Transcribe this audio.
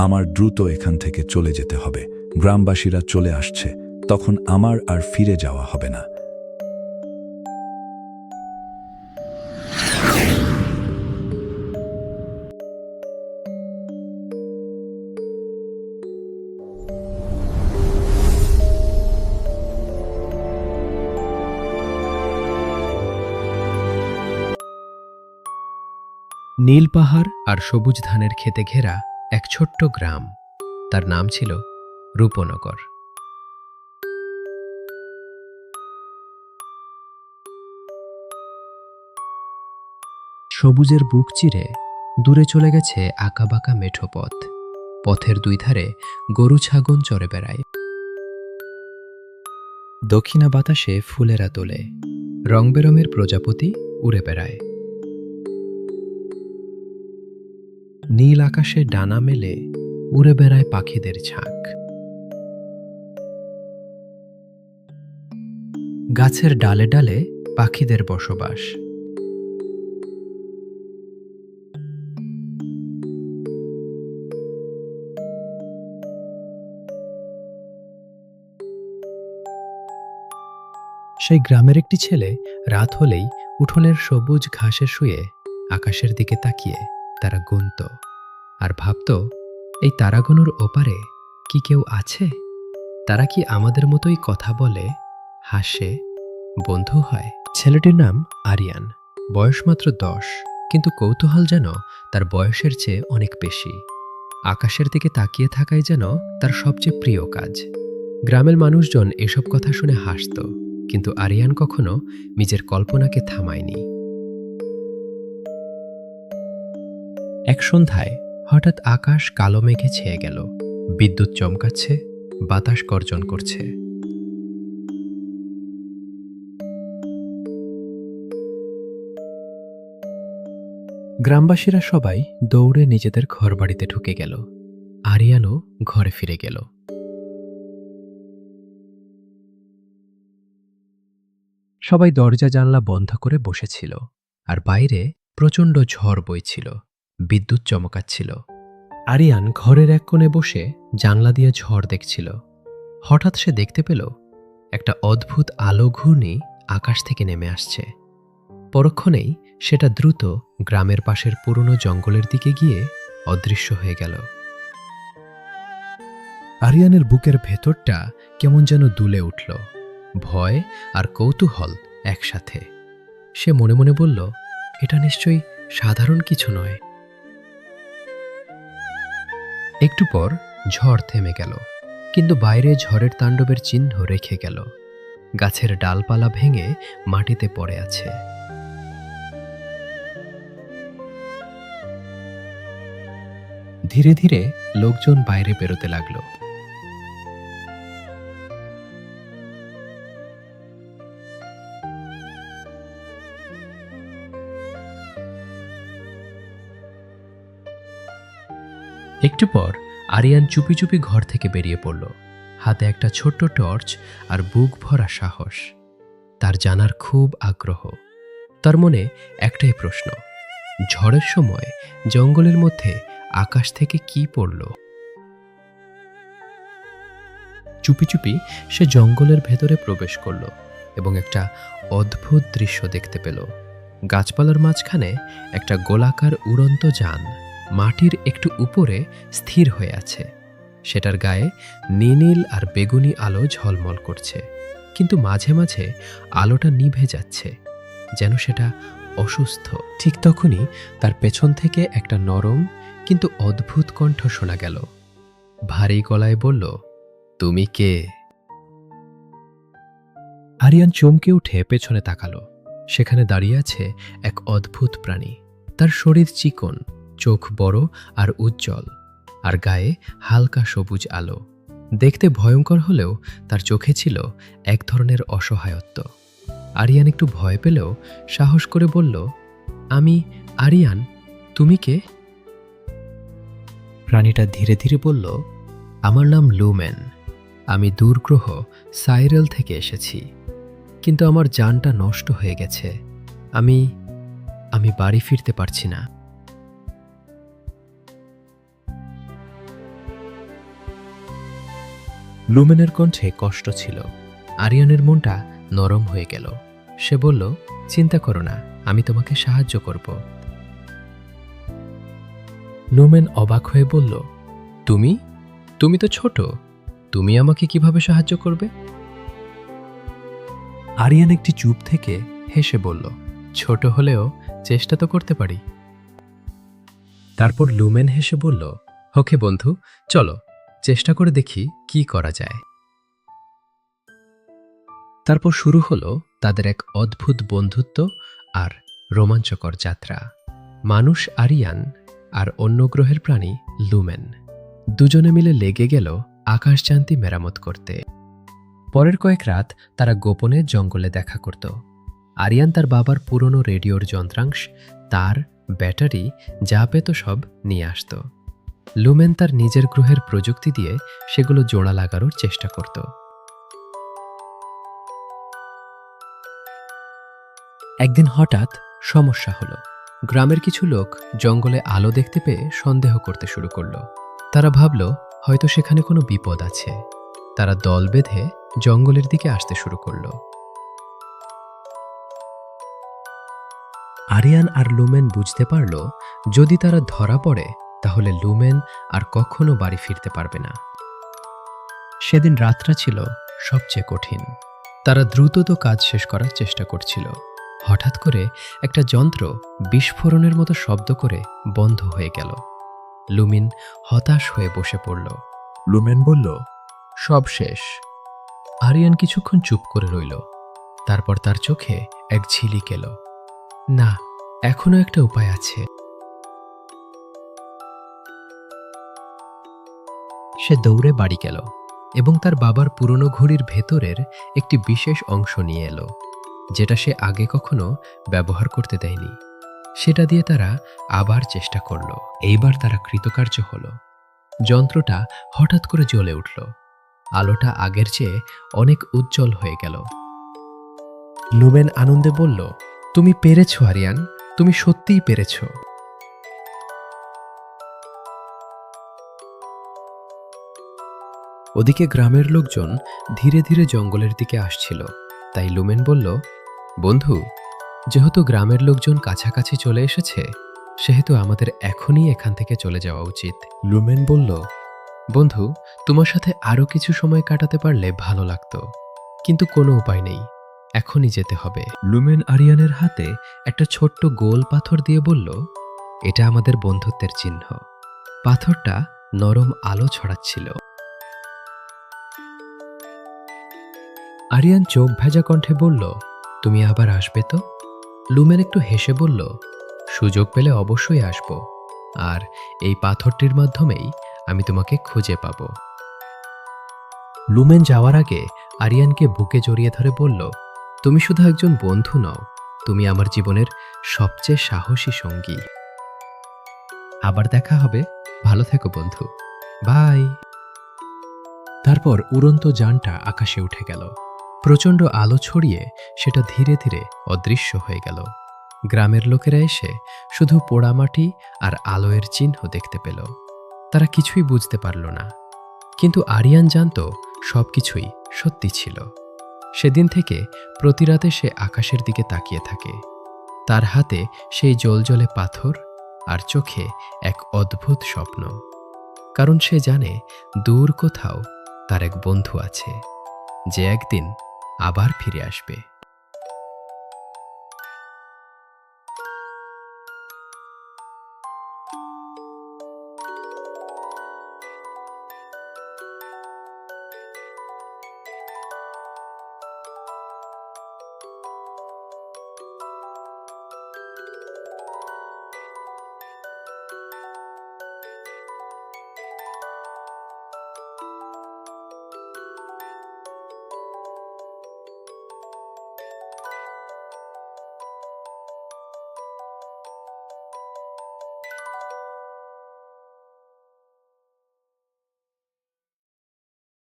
আমার দ্রুত এখান থেকে চলে যেতে হবে। গ্রামবাসীরা চলে আসছে, তখন আমার আর ফিরে যাওয়া হবে না। নীল পাহাড় আর সবুজ ধানের ক্ষেতে ঘেরা এক ছোট্ট গ্রাম। তার নাম ছিল রূপনগর। সবুজের বুক চিরে দূরে চলে গেছে আঁকাবাঁকা মেঠো পথ। পথের দুই ধারে গরু ছাগল চরে বেড়ায়। দক্ষিণা বাতাসে ফুলেরা তোলে, রং বেরঙের প্রজাপতি উড়ে বেড়ায়। নীল আকাশে ডানা মেলে উড়ে বেড়ায় পাখিদের ঝাঁক। গাছের ডালে ডালে পাখিদের বসবাস। সেই গ্রামের একটি ছেলে রাত হলেই উঠোনের সবুজ ঘাসে শুয়ে আকাশের দিকে তাকিয়ে তারা গুনত আর ভাবত, এই তারাগণুর ওপারে কি কেউ আছে? তারা কি আমাদের মতোই কথা বলে, হাসে, বন্ধু হয়? ছেলেটির নাম আরিয়ান। বয়স মাত্র 10, কিন্তু কৌতূহল যেন তার বয়সের চেয়ে অনেক বেশি। আকাশের দিকে তাকিয়ে থাকাই যেন তার সবচেয়ে প্রিয় কাজ। গ্রামের মানুষজন এসব কথা শুনে হাসত, কিন্তু আরিয়ান কখনো নিজের কল্পনাকে থামায়নি। এক সন্ধ্যায় হঠাৎ আকাশ কালো মেঘে ছেয়ে গেল। বিদ্যুৎ চমকাচ্ছে, বাতাস গর্জন করছে। গ্রামবাসীরা সবাই দৌড়ে নিজেদের ঘরবাড়িতে ঢুকে গেল। আরিয়ানও ঘরে ফিরে গেল। সবাই দরজা জানলা বন্ধ করে বসেছিল, আর বাইরে প্রচণ্ড ঝড় বইছিল, বিদ্যুৎ চমকাচ্ছিল। আরিয়ান ঘরের এক কোণে বসে জানলা দিয়ে ঝড় দেখছিল। হঠাৎ সে দেখতে পেল একটা অদ্ভুত আলো ঘূর্ণি আকাশ থেকে নেমে আসছে। পরক্ষণেই সেটা দ্রুত গ্রামের পাশের পুরনো জঙ্গলের দিকে গিয়ে অদৃশ্য হয়ে গেল। আরিয়ানের বুকের ভেতরটা কেমন যেন দুলে উঠল, ভয় আর কৌতূহল একসাথে। সে মনে মনে বলল, এটা নিশ্চয়ই সাধারণ কিছু নয়। একটু পর ঝড় থেমে গেল, কিন্তু বাইরে ঝড়ের তাণ্ডবের চিহ্ন রেখে গেল। গাছের ডালপালা ভেঙে মাটিতে পড়ে আছে। ধীরে ধীরে লোকজন বাইরে বেরোতে লাগল। একটু পর আরিয়ান চুপি চুপি ঘর থেকে বেরিয়ে পড়ল, হাতে একটা ছোট্ট টর্চ আর বুক ভরা সাহস। তার জানার খুব আগ্রহ। তার মনে একটাই প্রশ্ন, ঝড়ের সময় জঙ্গলের মধ্যে আকাশ থেকে কি পড়ল? চুপি চুপি সে জঙ্গলের ভেতরে প্রবেশ করল এবং একটা অদ্ভুত দৃশ্য দেখতে পেল। গাছপালার মাঝখানে একটা গোলাকার উড়ন্ত যান মাটির একটু উপরে স্থির হয়ে আছে। সেটার গায়ে নীল আর বেগুনি আলো ঝলমল করছে, কিন্তু মাঝে মাঝে আলোটা নিভে যাচ্ছে, যেন সেটা অসুস্থ। ঠিক তখনই তার পেছন থেকে একটা নরম কিন্তু অদ্ভুত কণ্ঠ শোনা গেল। ভারী গলায় বলল, তুমি কে? আরিয়ান চমকে উঠে পেছনে তাকালো। সেখানে দাঁড়িয়ে আছে এক অদ্ভুত প্রাণী। তার শরীর চিকন, চোখ বড় আর উজ্জ্বল, আর গায়ে হালকা সবুজ আলো। দেখতে ভয়ঙ্কর হলেও তার চোখে ছিল এক ধরনের অসহায়ত্ব। আরিয়ান একটু ভয় পেলেও সাহস করে বলল, আমি আরিয়ান, তুমি কে? প্রাণীটা ধীরে ধীরে বলল, আমার নাম লুমেন। আমি দূরগ্রহ সাইরেল থেকে এসেছি, কিন্তু আমার জানটা নষ্ট হয়ে গেছে। আমি বাড়ি ফিরতে পারছি না। লুমেনের কণ্ঠে কষ্ট ছিল। আরিয়ানের মনটা নরম হয়ে গেল। সে বলল, চিন্তা করো না, আমি তোমাকে সাহায্য করব। লুমেন অবাক হয়ে বলল, তুমি তুমি তো ছোট, তুমি আমাকে কিভাবে সাহায্য করবে? আরিয়ান একটি চুপ থেকে হেসে বলল, ছোট হলেও চেষ্টা তো করতে পারি। তারপর লুমেন হেসে বলল, ওকে বন্ধু, চলো চেষ্টা করে দেখি কি করা যায়। তারপর শুরু হলো তাদের এক অদ্ভুত বন্ধুত্ব আর রোমাঞ্চকর যাত্রা। মানুষ আরিয়ান আর অন্য গ্রহের প্রাণী লুমেন দুজনে মিলে লেগে গেল আকাশযান্ত্রী মেরামত করতে। পরের কয়েক রাত তারা গোপনে জঙ্গলে দেখা করত। আরিয়ান তার বাবার পুরনো রেডিওর যন্ত্রাংশ, তার ব্যাটারি যা পেত সব নিয়ে আসত। লুমেন তার নিজের গ্রহের প্রযুক্তি দিয়ে সেগুলো জোড়া লাগানোর চেষ্টা করত। একদিন হঠাৎ সমস্যা হলো। গ্রামের কিছু লোক জঙ্গলে আলো দেখতে পেয়ে সন্দেহ করতে শুরু করলো। তারা ভাবল হয়তো সেখানে কোনো বিপদ আছে। তারা দল বেঁধে জঙ্গলের দিকে আসতে শুরু করলো। আরিয়ান আর লুমেন বুঝতে পারল যদি তারা ধরা পড়ে তাহলে লুমেন আর কখনো বাড়ি ফিরতে পারবে না। সেদিন রাতটা ছিল সবচেয়ে কঠিন। তারা দ্রুত কাজ শেষ করার চেষ্টা করছিল। হঠাৎ করে একটা যন্ত্র বিস্ফোরণের মতো শব্দ করে বন্ধ হয়ে গেল। লুমিন হতাশ হয়ে বসে পড়ল। লুমেন বলল, সব শেষ। আরিয়ান কিছুক্ষণ চুপ করে রইল। তারপর তার চোখে এক ঝিলিক এলো। না, এখনো একটা উপায় আছে। সে দৌড়ে বাড়ি গেল এবং তার বাবার পুরনো ঘড়ির ভেতরের একটি বিশেষ অংশ নিয়ে এলো, যেটা সে আগে কখনো ব্যবহার করতে দেয়নি। সেটা দিয়ে তারা আবার চেষ্টা করল। এইবার তারা কৃতকার্য হল। যন্ত্রটা হঠাৎ করে জ্বলে উঠল। আলোটা আগের চেয়ে অনেক উজ্জ্বল হয়ে গেল। লুমেন আনন্দে বলল, তুমি পেরেছ আরিয়ান, তুমি সত্যিই পেরেছ। ওদিকে গ্রামের লোকজন ধীরে ধীরে জঙ্গলের দিকে আসছিল। তাই লুমেন বলল, বন্ধু, যেহেতু গ্রামের লোকজন কাছাকাছি চলে এসেছে, সেহেতু আমাদের এখনই এখান থেকে চলে যাওয়া উচিত। লুমেন বলল, বন্ধু, তোমার সাথে আরো কিছু সময় কাটাতে পারলে ভালো লাগতো, কিন্তু কোনো উপায় নেই, এখনই যেতে হবে। লুমেন আরিয়ানের হাতে একটা ছোট্ট গোল পাথর দিয়ে বলল, এটা আমাদের বন্ধুত্বের চিহ্ন। পাথরটা নরম আলো ছড়াচ্ছিল। আরিয়ান চোখ ভেজা কণ্ঠে বলল, তুমি আবার আসবে তো? লুমেন একটু হেসে বলল, সুযোগ পেলে অবশ্যই আসব, আর এই পাথরটির মাধ্যমেই আমি তোমাকে খুঁজে পাব। লুমেন যাওয়ার আগে আরিয়ানকে বুকে জড়িয়ে ধরে বলল, তুমি শুধু একজন বন্ধু নও, তুমি আমার জীবনের সবচেয়ে সাহসী সঙ্গী। আবার দেখা হবে, ভালো থেকো বন্ধু, বাই। তারপর উড়ন্ত যানটা আকাশে উঠে গেল। প্রচণ্ড আলো ছড়িয়ে সেটা ধীরে ধীরে অদৃশ্য হয়ে গেল। গ্রামের লোকেরা এসে শুধু পোড়ামাটি আর আলোয়ের চিহ্ন দেখতে পেল। তারা কিছুই বুঝতে পারল না, কিন্তু আরিয়ান জানত সবকিছুই সত্যি ছিল। সেদিন থেকে প্রতি রাতে সে আকাশের দিকে তাকিয়ে থাকে। তার হাতে সেই জ্বলজ্বলে পাথর আর চোখে এক অদ্ভুত স্বপ্ন, কারণ সে জানে দূর কোথাও তার এক বন্ধু আছে যে একদিন আবার ফিরে আসবে।